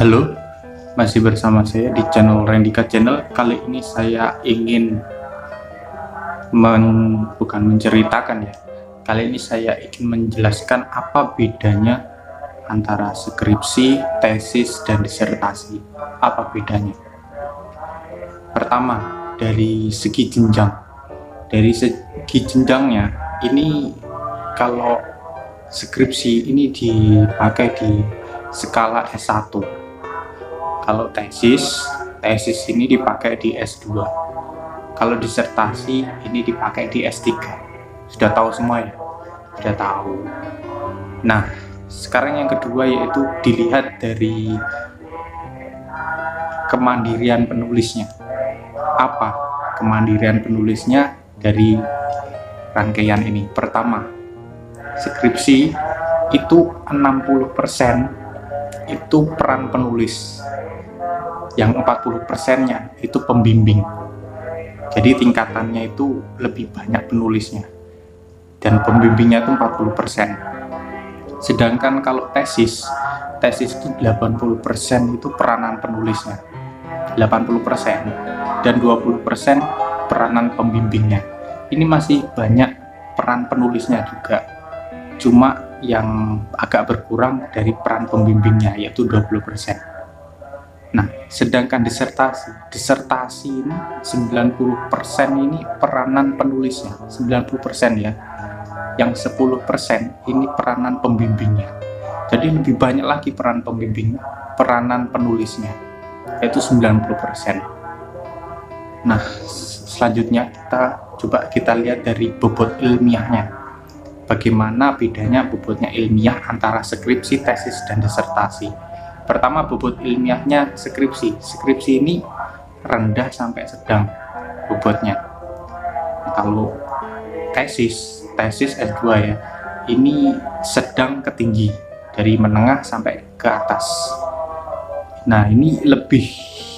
Halo, masih bersama saya di channel Rendika Channel. Kali ini saya ingin bukan menceritakan ya. Kali ini saya ingin menjelaskan apa bedanya antara skripsi, tesis, dan disertasi. Apa bedanya? Pertama, dari segi jenjang. Dari segi jenjangnya, ini kalau skripsi ini dipakai di skala S1. Kalau tesis ini dipakai di S2. Kalau disertasi ini dipakai di S3. Sudah tahu semua ya? Sudah tahu. Nah, sekarang yang kedua yaitu dilihat dari kemandirian penulisnya. Apa kemandirian penulisnya dari rangkaian ini? Pertama, skripsi itu 60% itu peran penulis, yang 40%-nya itu pembimbing. Jadi tingkatannya itu lebih banyak penulisnya dan pembimbingnya itu 40%. Sedangkan kalau tesis itu 80% itu peranan penulisnya, 80%, dan 20% peranan pembimbingnya. Ini masih banyak peran penulisnya juga, cuma yang agak berkurang dari peran pembimbingnya, yaitu 20%. Nah, sedangkan disertasi ini 90% ini peranan penulisnya, 90% ya. Yang 10% ini peranan pembimbingnya. Jadi lebih banyak lagi peranan penulisnya, yaitu 90%. Nah, selanjutnya kita lihat dari bobot ilmiahnya. Bagaimana bedanya bobotnya ilmiah antara skripsi, tesis, dan disertasi. Pertama, bobot ilmiahnya skripsi ini rendah sampai sedang bobotnya. Kalau tesis S2 ya, ini sedang ke tinggi, dari menengah sampai ke atas. Nah, ini lebih,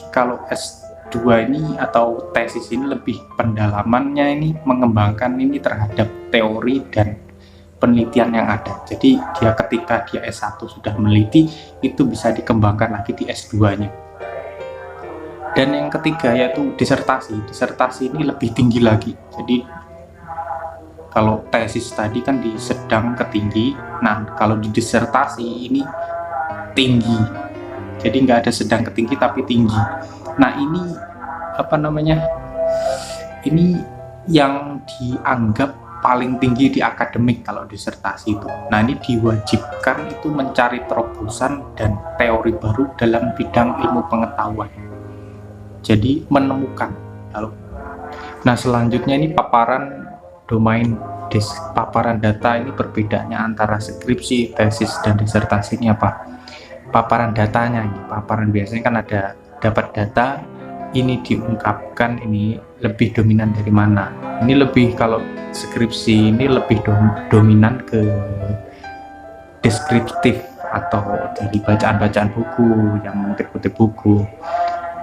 kalau S2 ini atau tesis ini lebih pendalamannya ini mengembangkan ini terhadap teori dan penelitian yang ada. Jadi ketika dia S1 sudah meneliti, itu bisa dikembangkan lagi di S2-nya. Dan yang ketiga yaitu disertasi ini lebih tinggi lagi. Jadi kalau tesis tadi kan di sedang ke tinggi, nah kalau di disertasi ini tinggi. Jadi nggak ada sedang ke tinggi tapi tinggi. Nah, ini ini yang dianggap paling tinggi di akademik kalau disertasi itu. Nah, ini diwajibkan itu mencari terobosan dan teori baru dalam bidang ilmu pengetahuan. Jadi menemukan. Nah, selanjutnya ini paparan domain paparan data. Ini perbedaannya antara skripsi, tesis, dan disertasi ini apa? Paparan datanya ini. Paparan biasanya kan ada dapat data, ini diungkapkan, ini lebih dominan dari mana. Ini lebih, kalau skripsi ini lebih dominan ke deskriptif atau dari bacaan-bacaan buku, yang mengutip buku.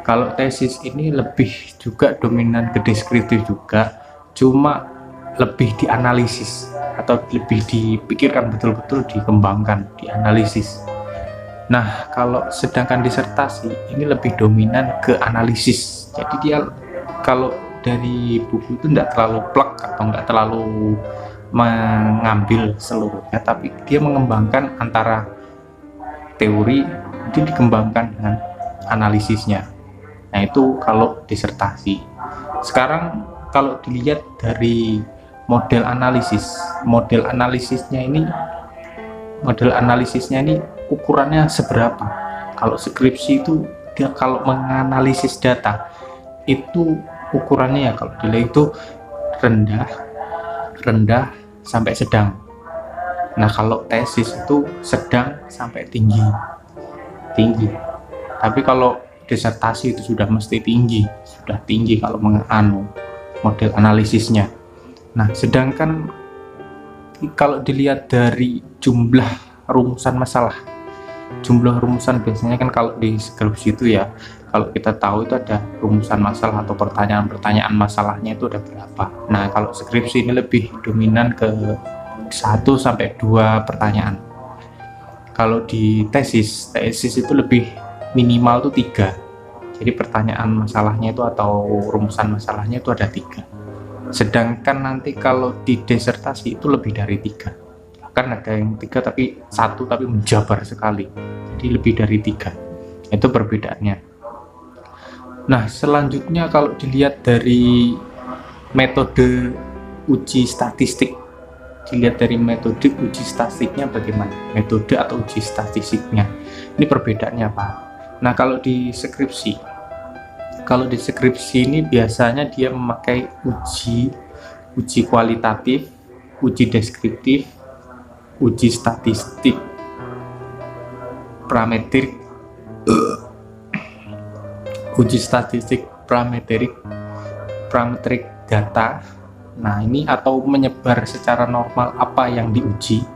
Kalau tesis ini lebih juga dominan ke deskriptif juga, cuma lebih dianalisis atau lebih dipikirkan betul-betul, dikembangkan, dianalisis. Nah, kalau sedangkan disertasi ini lebih dominan ke analisis. Jadi dia kalau dari buku itu tidak terlalu plek atau nggak terlalu mengambil seluruhnya, tapi dia mengembangkan antara teori itu dikembangkan dengan analisisnya. Nah, itu kalau disertasi. Sekarang kalau dilihat dari model analisisnya ini ukurannya seberapa. Kalau skripsi itu dia kalau menganalisis data itu ukurannya ya, kalau dilihat itu rendah sampai sedang. Nah, kalau tesis itu sedang sampai tinggi. Tapi kalau disertasi itu sudah mesti tinggi kalau model analisisnya. Nah, sedangkan kalau dilihat dari jumlah rumusan biasanya kan kalau di skripsi itu ya, kalau kita tahu itu ada rumusan masalah atau pertanyaan masalahnya itu ada berapa. Nah, kalau skripsi ini lebih dominan ke 1 sampai 2 pertanyaan. Kalau di tesis itu lebih minimal tuh 3. Jadi pertanyaan masalahnya itu atau rumusan masalahnya itu ada 3. Sedangkan nanti kalau di disertasi itu lebih dari 3. Bahkan ada yang 3 tapi 1 tapi menjabar sekali. Jadi lebih dari 3. Itu perbedaannya. Nah, selanjutnya kalau dilihat dari metode uji statistik, dilihat dari metode uji statistiknya bagaimana? Metode atau uji statistiknya. Ini perbedaannya apa? Nah, kalau di skripsi ini biasanya dia memakai uji kualitatif, uji deskriptif, uji statistik, parametrik, uji statistik parametrik data. Nah, ini atau menyebar secara normal apa yang diuji,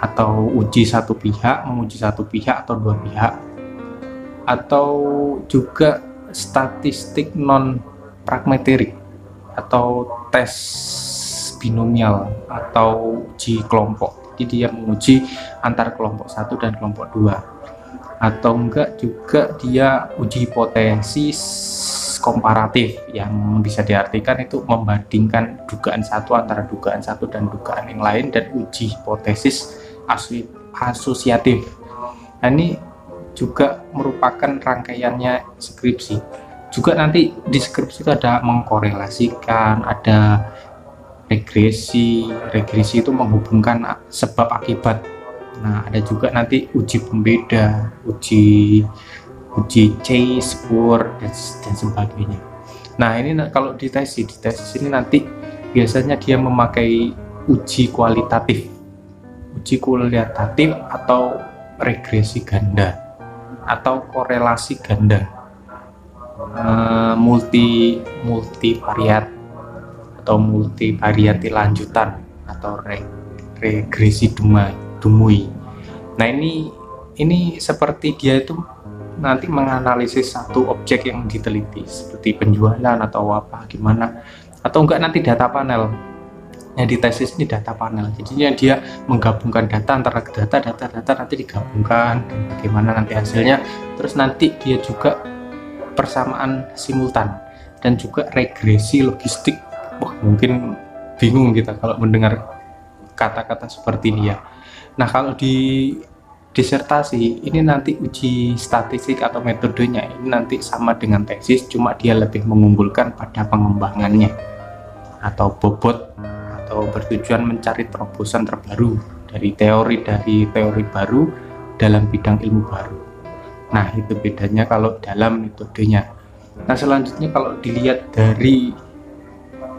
atau uji satu pihak, menguji satu pihak atau 2 pihak, atau juga statistik non pragmaterik atau tes binomial atau uji kelompok. Jadi dia menguji antar kelompok 1 dan kelompok 2, atau enggak juga dia uji hipotesis komparatif, yang bisa diartikan itu membandingkan dugaan satu antara dugaan satu dan dugaan yang lain, dan uji hipotesis asosiatif. Nah, ini juga merupakan rangkaiannya skripsi. Juga nanti di skripsi itu ada mengkorelasikan, ada regresi itu menghubungkan sebab akibat. Nah, ada juga nanti uji pembeda, uji case, score, dan sebagainya. Nah, ini kalau di tesis ini nanti biasanya dia memakai uji kualitatif atau regresi ganda atau korelasi ganda, multivariat atau multivariati lanjutan atau regresi Dumui. Nah, ini seperti dia itu nanti menganalisis satu objek yang diteliti, seperti penjualan atau apa gimana, atau enggak nanti data panel. Yang di tesis ini data panel, jadinya dia menggabungkan data antara data nanti digabungkan dan bagaimana nanti hasilnya. Terus nanti dia juga persamaan simultan dan juga regresi logistik. Wah, mungkin bingung kita kalau mendengar kata-kata seperti ini ya. Nah, kalau di disertasi ini nanti uji statistik atau metodenya ini nanti sama dengan tesis, cuma dia lebih mengunggulkan pada pengembangannya atau bobot, atau bertujuan mencari terobosan terbaru dari teori baru dalam bidang ilmu baru. Nah, itu bedanya kalau dalam metodenya. Nah, selanjutnya kalau dilihat dari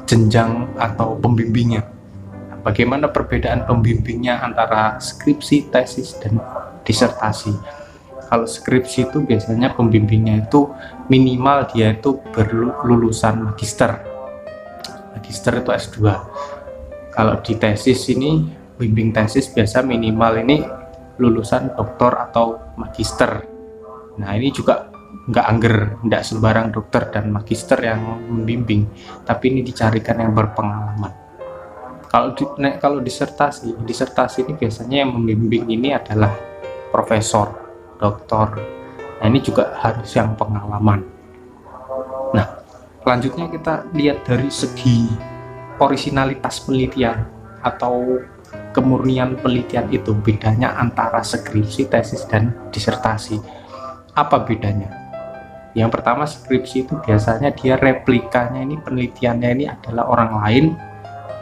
jenjang atau pembimbingnya, bagaimana perbedaan pembimbingnya antara skripsi, tesis, dan disertasi. Kalau skripsi itu biasanya pembimbingnya itu minimal dia itu berlulusan magister itu S2. Kalau di tesis ini, bimbing tesis biasa minimal ini lulusan doktor atau magister. Nah, ini juga nggak sembarang dokter dan magister yang membimbing, tapi ini dicarikan yang berpengalaman. Kalau disertasi ini biasanya yang membimbing ini adalah profesor, doktor. Nah, ini juga harus yang pengalaman. Nah, selanjutnya kita lihat dari segi orisinalitas penelitian atau kemurnian penelitian itu, bedanya antara skripsi, tesis, dan disertasi. Apa bedanya? Yang pertama, skripsi itu biasanya dia replikanya ini, penelitiannya ini adalah orang lain.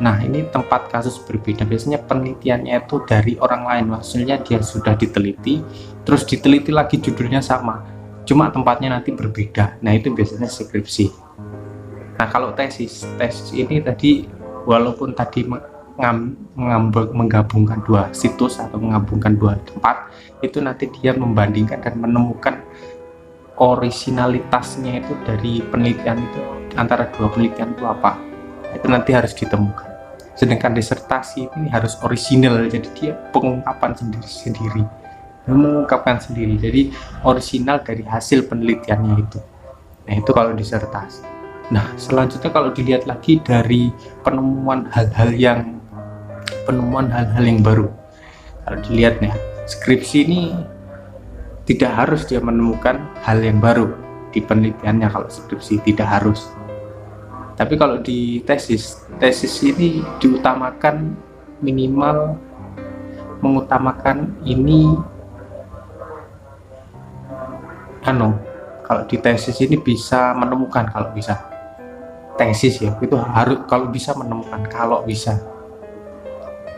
Nah, ini tempat kasus berbeda, biasanya penelitiannya itu dari orang lain, maksudnya dia sudah diteliti, terus diteliti lagi judulnya sama, cuma tempatnya nanti berbeda. Nah, itu biasanya skripsi. Nah, kalau tesis ini tadi, walaupun tadi menggabungkan 2 situs atau menggabungkan 2 tempat, itu nanti dia membandingkan dan menemukan orisinalitasnya itu dari penelitian itu, antara 2 penelitian itu apa, itu nanti harus ditemukan. Sedangkan disertasi ini harus orisinal, jadi dia mengungkapkan sendiri, jadi orisinal dari hasil penelitiannya itu. Nah, itu kalau disertasi. Nah, selanjutnya kalau dilihat lagi dari penemuan hal-hal yang baru, kalau dilihat ya, skripsi ini tidak harus dia menemukan hal yang baru di penelitiannya. Kalau skripsi tidak harus, tapi kalau di tesis ini diutamakan, minimal mengutamakan ini kalau di tesis ini bisa menemukan, kalau bisa tesis ya itu harus kalau bisa menemukan, kalau bisa.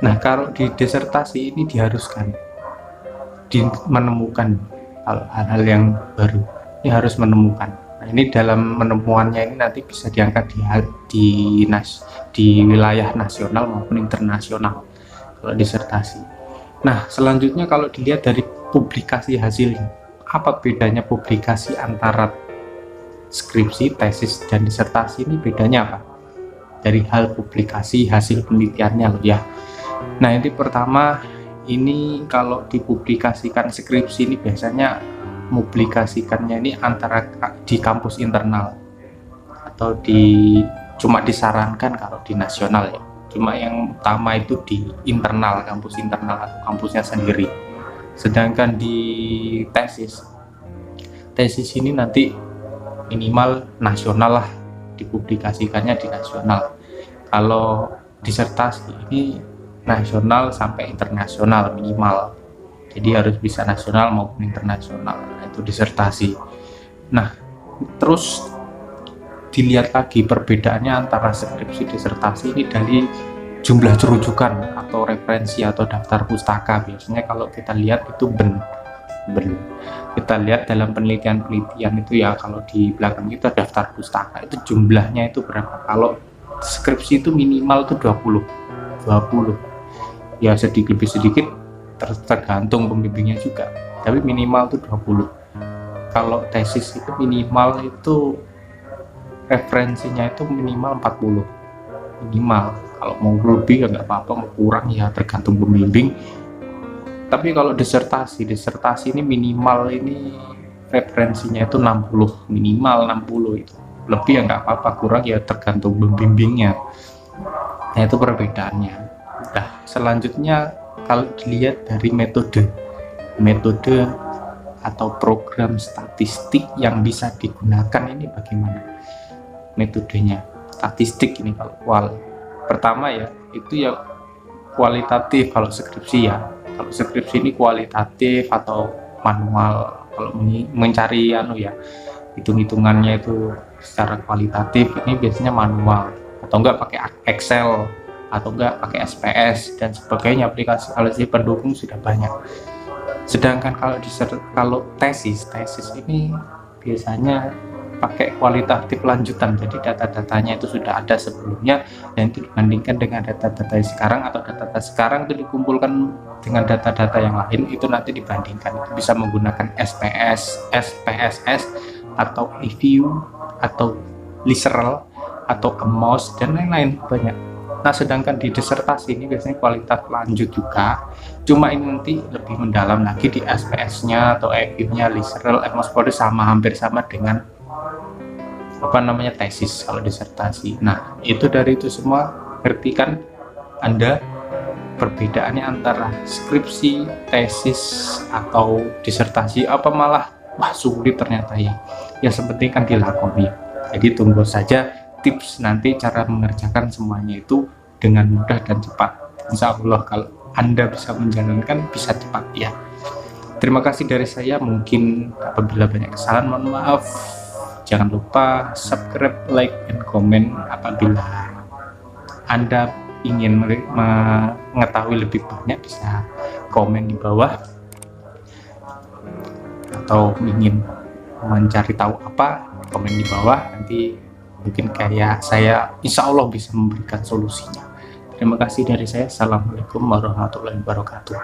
Nah kalau di disertasi ini diharuskan menemukan hal-hal yang baru, ini harus menemukan. Nah ini dalam menemuannya ini nanti bisa diangkat di wilayah nasional maupun internasional kalau disertasi. Nah selanjutnya kalau dilihat dari publikasi hasilnya, apa bedanya publikasi antara skripsi, tesis, dan disertasi ini? Bedanya apa? Dari hal publikasi hasil penelitiannya loh ya. Nah ini pertama, ini kalau dipublikasikan skripsi ini biasanya publikasikannya ini antara di kampus internal atau cuma disarankan kalau di nasional ya, cuma yang utama itu di internal, kampus internal atau kampusnya sendiri. Sedangkan di tesis ini nanti minimal nasional lah, dipublikasikannya di nasional. Kalau disertasi ini nasional sampai internasional minimal, jadi harus bisa nasional maupun internasional. Itu disertasi. Nah terus dilihat lagi perbedaannya antara skripsi disertasi ini dari jumlah rujukan atau referensi atau daftar pustaka. Biasanya kalau kita lihat itu kita lihat dalam penelitian itu ya, kalau di belakang itu daftar pustaka itu jumlahnya itu berapa. Kalau skripsi itu minimal itu 20 ya, sedikit lebih sedikit tergantung pembimbingnya juga, tapi minimal itu 20. Kalau tesis itu minimal itu referensinya itu minimal 40 minimal. Kalau mau lebih ya nggak apa-apa, mau kurang ya tergantung pembimbing. Tapi kalau disertasi ini minimal ini referensinya itu 60, minimal 60 itu. Lebih ya nggak apa-apa, kurang ya tergantung pembimbingnya. Nah itu perbedaannya. Nah selanjutnya kalau dilihat dari metode atau program statistik yang bisa digunakan ini bagaimana metodenya. Statistik ini kalau pertama ya itu ya kualitatif. Kalau skripsi ini kualitatif atau manual. Kalau mencari hitung-hitungannya itu secara kualitatif ini biasanya manual, atau enggak pakai Excel, atau enggak pakai SPS dan sebagainya. Aplikasi pendukung sudah banyak. Sedangkan kalau tesis ini biasanya pakai kualitatif lanjutan, jadi data-datanya itu sudah ada sebelumnya dan itu dibandingkan dengan data-data sekarang, atau data-data sekarang itu dikumpulkan dengan data-data yang lain, itu nanti dibandingkan. Itu bisa menggunakan SPSS atau EView atau Liseral atau Kemouse dan lain-lain banyak. Nah sedangkan di disertasi ini biasanya kualitas lanjut juga, cuma ini nanti lebih mendalam lagi di SPS-nya atau EView-nya, Liseral, Atmosphere hampir sama dengan tesis kalau disertasi. Nah itu dari itu semua, ngerti kan Anda perbedaannya antara skripsi, tesis atau disertasi, apa malah sulit ternyata ya sepenting kan dilakoni. Jadi tunggu saja tips nanti cara mengerjakan semuanya itu dengan mudah dan cepat. Insya Allah kalau Anda bisa menjalankan bisa cepat ya. Terima kasih dari saya, mungkin apabila banyak kesalahan mohon maaf. Jangan lupa subscribe, like, dan komen. Apabila Anda ingin mengetahui lebih banyak bisa komen di bawah, atau ingin mencari tahu apa komen di bawah, nanti mungkin kayak saya insya Allah bisa memberikan solusinya. Terima kasih dari saya. Assalamualaikum warahmatullahi wabarakatuh.